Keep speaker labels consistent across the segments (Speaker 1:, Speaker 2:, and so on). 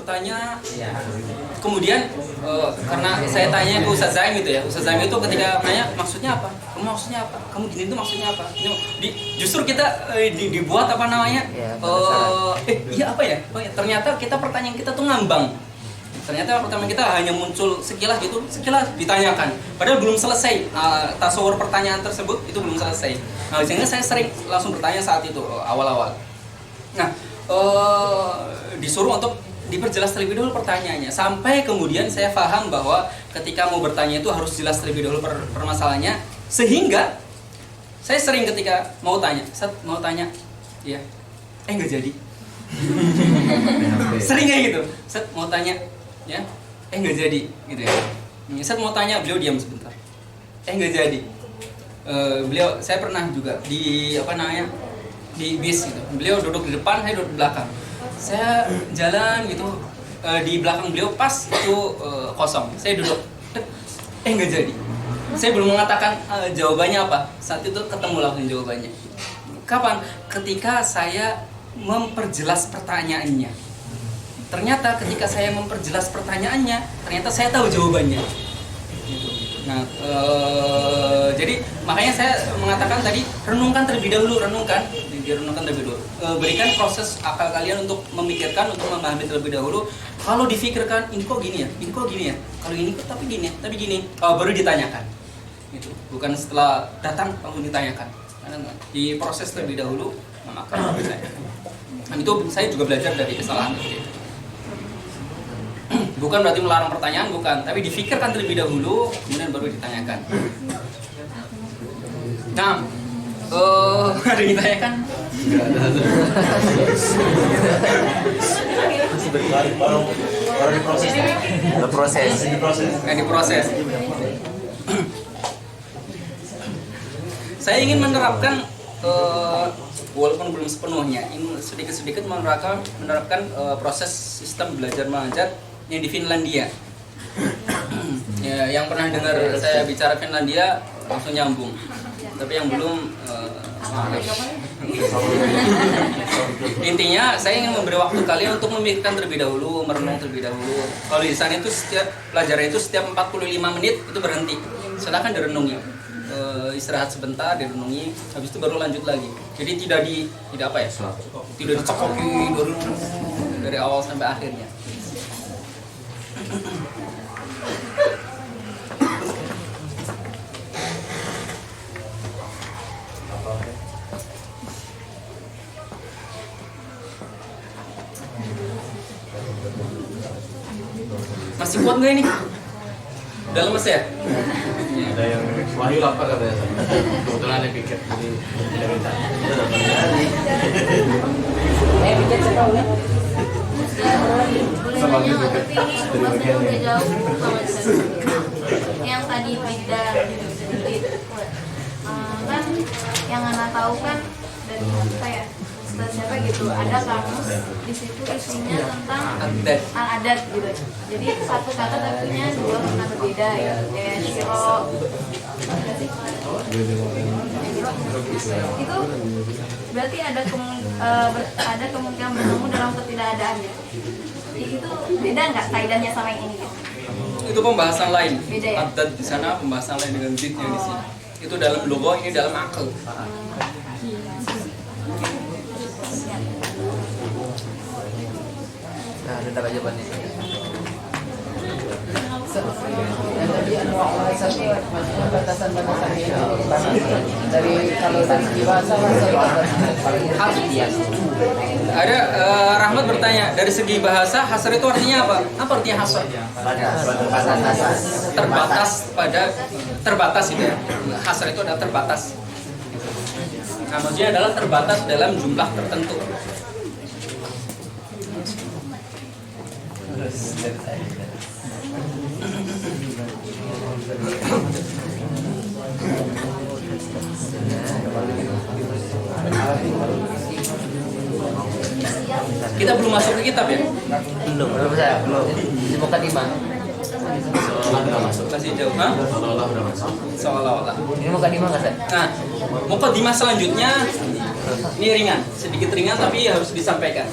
Speaker 1: bertanya, kemudian karena saya tanya ke Ustaz Zaim itu ya, Ustaz Zaim itu ketika nanya maksudnya apa, kamu maksudnya apa, kamu gini itu maksudnya apa, justru kita dibuat apa namanya, iya apa ya, ternyata kita pertanyaan kita tuh ngambang. Ternyata pertama kita hanya muncul sekilas gitu, sekilas ditanyakan. Padahal belum selesai tasawur pertanyaan tersebut itu belum selesai. Nah, sehingga saya sering langsung bertanya saat itu awal-awal. Nah, disuruh untuk diperjelas terlebih dahulu pertanyaannya. Sampai kemudian saya paham bahwa ketika mau bertanya itu harus jelas terlebih dahulu permasalahannya. Sehingga saya sering ketika mau tanya, iya, nggak jadi. Sering kayak gitu. Mau tanya, ya, nggak jadi, gitu ya. Saya mau tanya, beliau diam sebentar. Nggak jadi. Saya pernah juga di di bis gitu. Beliau duduk di depan, saya duduk di belakang. Saya jalan gitu, di belakang beliau pas itu kosong. Saya duduk, nggak jadi. Saya belum mengatakan jawabannya apa. Saat itu ketemu langsung jawabannya. Kapan? Ketika saya memperjelas pertanyaannya. Ternyata ketika saya memperjelas pertanyaannya, ternyata saya tahu jawabannya. Nah, jadi makanya saya mengatakan tadi renungkan terlebih dahulu, renungkan terlebih dahulu. Berikan proses akal kalian untuk memikirkan, untuk memahami terlebih dahulu. Kalau difikirkan, ini kok gini ya, ini kok gini ya. Kalau ini kok tapi gini, baru ditanyakan. Gitu. Bukan setelah datang langsung ditanyakan. Karena diproses terlebih dahulu, maka ditanyakan. Dan itu saya juga belajar dari kesalahan itu. Bukan berarti melarang pertanyaan, bukan, tapi difikirkan terlebih dahulu, kemudian baru ditanyakan. Nah, ada yang ditanyakan?
Speaker 2: Baru diproses.
Speaker 1: Saya ingin menerapkan, walaupun belum sepenuhnya, sedikit-sedikit menerapkan proses sistem belajar mengajar yang di Finlandia. Ya, yang pernah dengar saya bicara Finlandia langsung nyambung. Tapi yang belum, intinya saya ingin memberi waktu kalian untuk memikirkan terlebih dahulu, merenung terlebih dahulu. Kalau di sana itu setiap pelajaran itu setiap 45 menit itu berhenti, silakan direnungi. Istirahat sebentar, direnungi, habis itu baru lanjut lagi. Jadi tidak dicekoki dari awal sampai akhirnya. Masih kuat nggak ini? Udah lemes ya?
Speaker 2: Ada yang Wahyu lapar katanya. Kebetulan ada piket, jadi tidak minta.
Speaker 3: Piket saya tahu ya.
Speaker 2: Sama gitu piket dari bagian ini.
Speaker 4: Yang tadi Maida sedikit kan yang anak tahu kan dari apa ya, Ustaz siapa gitu, ada kamus di situ isinya tentang adat gitu. Jadi satu kata artinya dua makna berbeda ya, kayak syiro itu berarti ada kemungkinan bertemu dalam ketidakadaan gitu. Itu beda nggak kaidahnya sama yang ini gitu?
Speaker 1: Itu pembahasan lain.
Speaker 4: Beda ya?
Speaker 1: Adat di sana pembahasan lain dengan zidnya di sini. Itu dalam logo, ini dalam akal.
Speaker 3: Nah, bentar aja Pak nih. Batasan-batasannya dari kalau dari bahasa
Speaker 1: Ada Rahmat bertanya, dari segi bahasa hasar itu artinya apa? Apa artinya hasar? Terbatas itu ya. Hasar itu adalah terbatas. Nah, maksudnya adalah terbatas dalam jumlah tertentu. Kita belum masuk ke kitab ya?
Speaker 3: belum di muka lima.
Speaker 1: Masih jauh, ha? Seolah-olah.
Speaker 3: Ini muka lima nggak sih?
Speaker 1: Nah, mukadimah selanjutnya ini ringan, sedikit ringan tapi harus disampaikan.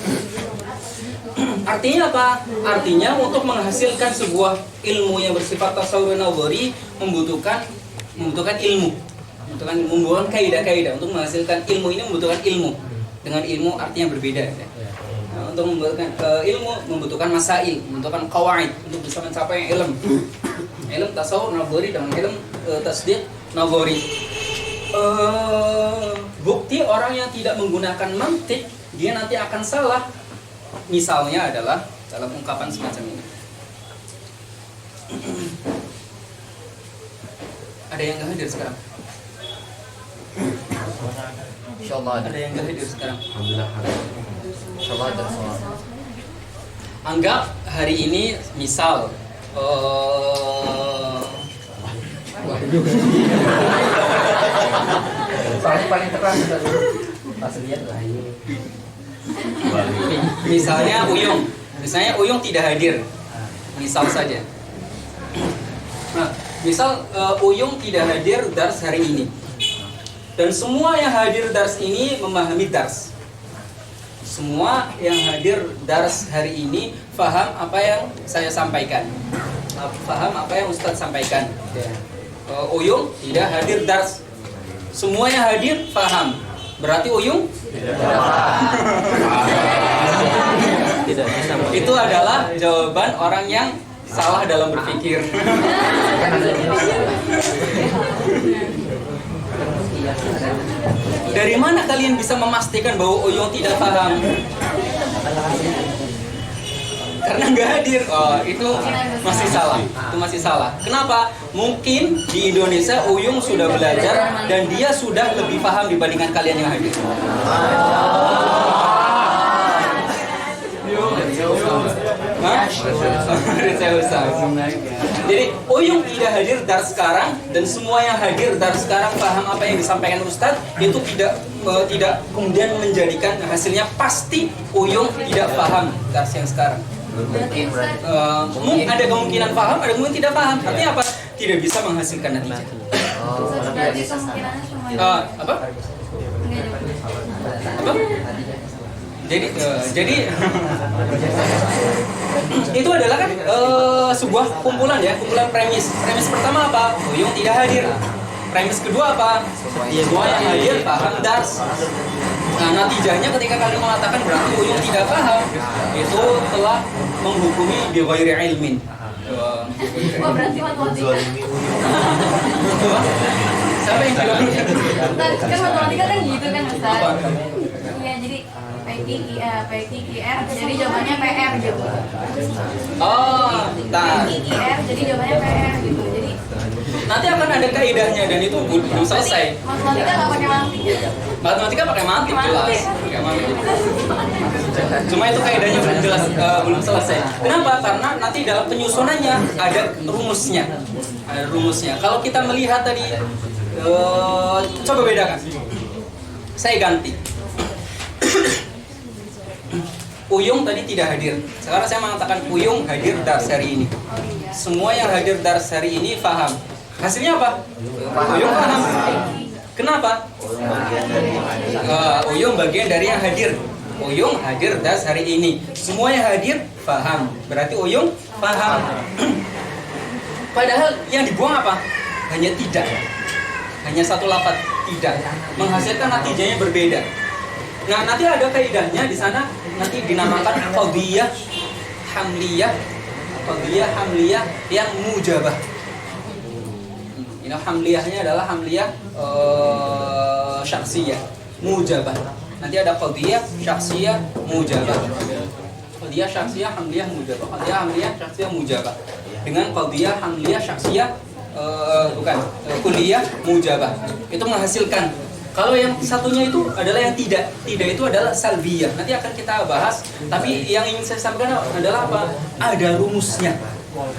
Speaker 1: Artinya apa? Artinya untuk menghasilkan sebuah ilmu yang bersifat tasawwur nazari membutuhkan ilmu, membutuhkan kaidah-kaidah. Untuk menghasilkan ilmu ini membutuhkan ilmu dengan ilmu artinya berbeda. Ya. Nah, untuk membutuhkan ilmu membutuhkan masail, membutuhkan qawaid untuk bisa mencapai ilmu. Ilmu tasawwur nazari dengan ilmu tasdiq nazari. Bukti orang yang tidak menggunakan mantik dia nanti akan salah. Misalnya adalah dalam ungkapan semacam ini. Ada yang nggak hadir sekarang?
Speaker 3: Insyaallah
Speaker 1: Ada yang nggak hadir sekarang?
Speaker 2: Alhamdulillah.
Speaker 3: Insyaallah ada semua.
Speaker 1: Anggap hari ini misal
Speaker 3: Paling terang pas lihat lah ini.
Speaker 1: misalnya Uyung tidak hadir. Misal saja. Nah, misal Uyung tidak hadir dars hari ini. Dan semua yang hadir dars ini memahami dars. Semua yang hadir dars hari ini faham apa yang saya sampaikan. Faham apa yang Ustadz sampaikan. Uyung tidak hadir dars. Semua yang hadir faham. Berarti Uyung
Speaker 3: Tidak bisa.
Speaker 1: itu adalah jawaban orang yang salah dalam berpikir. Dari mana kalian bisa memastikan bahwa Uyung tidak paham? Karena nggak hadir. Oh, itu masih salah. Itu masih salah. Kenapa? Mungkin di Indonesia Uyung sudah belajar dan dia sudah lebih paham dibandingkan kalian yang hadir. Jadi Uyung tidak hadir dar sekarang dan semua yang hadir dar sekarang paham apa yang disampaikan Ustadz, itu tidak kemudian menjadikan hasilnya pasti Uyung tidak paham dars yang sekarang. Mungkin ada kemungkinan paham, ada kemungkinan tidak paham. Artinya apa? Tidak bisa menghasilkan natijah.
Speaker 4: Berarti kemungkinannya cuma
Speaker 1: Apa? Apa? Jadi itu adalah kan sebuah kumpulan premis. Premis pertama apa? Uyung tidak hadir. Premis kedua apa? Semua yang hadir paham dars. Nah, natijahnya ketika kalian mengatakan berarti Uyung tidak paham, itu telah menghukumi bi ghairi ilmin.
Speaker 4: berarti matematika.
Speaker 1: Siapa yang bilang?
Speaker 4: Kan matematika kan gitu kan Ustaz. Iya, jadi PQR jadi jawabannya PR gitu.
Speaker 1: Oh, nah.
Speaker 4: PQR jadi jawabannya PR gitu. Jadi
Speaker 1: Nanti akan ada kaidahnya dan itu belum selesai.
Speaker 4: matematika nggak pakai mantik ya?
Speaker 1: Matematika pakai mantik jelas. Pakai mantik. Cuma itu kaidahnya belum jelas, belum selesai. Kenapa? Karena nanti dalam penyusunannya ada rumusnya. Ada rumusnya. Kalau kita melihat tadi, coba bedakan. Saya ganti. Uyung tadi tidak hadir. Sekarang saya mengatakan Uyung hadir dars hari ini. Semua yang hadir dars hari ini paham. Hasilnya apa? Uyung paham. Kenapa? Uyung bagian dari yang hadir. Uyung hadir dars hari ini. Semua yang hadir paham. Berarti Uyung paham. Padahal yang dibuang apa? Hanya tidak. Hanya satu lafaz tidak. Menghasilkan natijahnya berbeda. Nah, nanti ada kaidahnya di sana, nanti dinamakan qadhiyah hamliyah yang mujabah. Ini hamliyahnya adalah hamliyah syakhsiyah, mujabah. Nanti ada qadhiyah syakhsiyah mujabah. Qadhiyah syakhsiyah hamliyah mujabah. Qadhiyah hamliyah syakhsiyah mujabah. Dengan qadhiyah hamliyah syakhsiyah kulliyah mujabah. Itu menghasilkan. Kalau yang satunya itu adalah yang tidak itu adalah salbiyah. Nanti akan kita bahas. Tapi yang ingin saya sampaikan adalah apa? Ada rumusnya.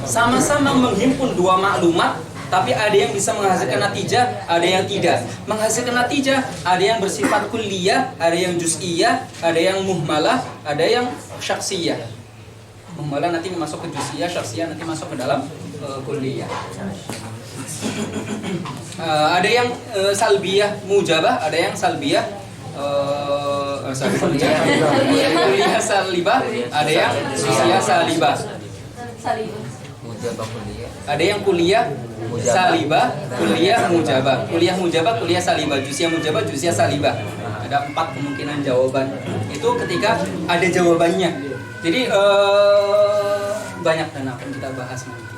Speaker 1: Sama-sama menghimpun dua maklumat, tapi ada yang bisa menghasilkan natijah, ada yang tidak. Menghasilkan natijah, ada yang bersifat kulliyah, ada yang juz'iyah, ada yang muhmalah, ada yang syakhsiyah. Muhmalah nanti masuk ke juz'iyah, syakhsiyah nanti masuk ke dalam kulliyah. Ada yang salbiyah mujabah, ada yang salbiyah sorry, kuliah salibah, ada yang usia salibah.
Speaker 3: Mujabah kuliah.
Speaker 1: Ada yang kuliah salibah, kuliah mujabah. Kuliah mujabah, kuliah salibah, jusia mujabah, jusia salibah. Ada 4 kemungkinan jawaban. Itu ketika ada jawabannya. Jadi banyak dan akan kita bahas nanti.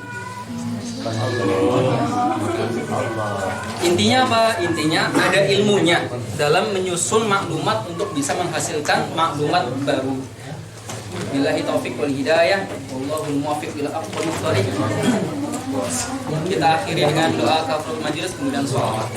Speaker 1: Intinya apa? Intinya ada ilmunya dalam menyusun maklumat untuk bisa menghasilkan maklumat baru. Billahi taufik wal hidayah, wallahul muwaffiq ila aqwamit thoriq. Kita akhiri dengan doa kafaratul majelis kemudian sholawat.